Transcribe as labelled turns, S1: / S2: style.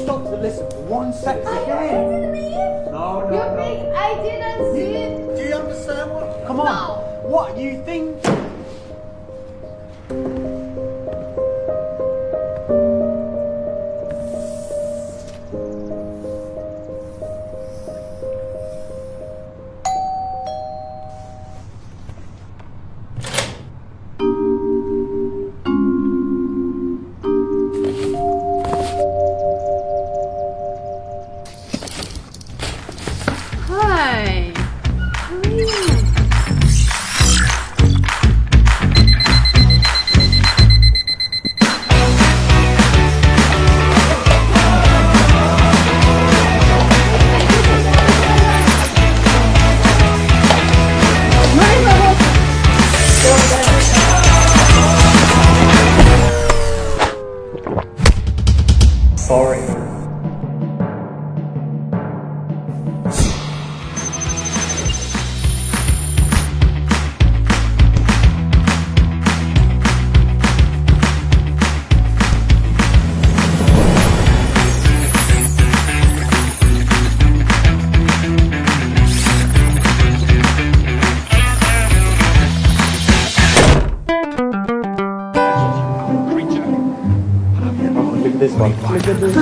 S1: stop to listen for 1 second again. No, no,
S2: You
S1: no.
S2: think I didn't see it?
S1: Do you understand what? Come on.
S2: No.
S1: What you think?
S2: Hi.
S1: Sorry. Look at this one. Look at this.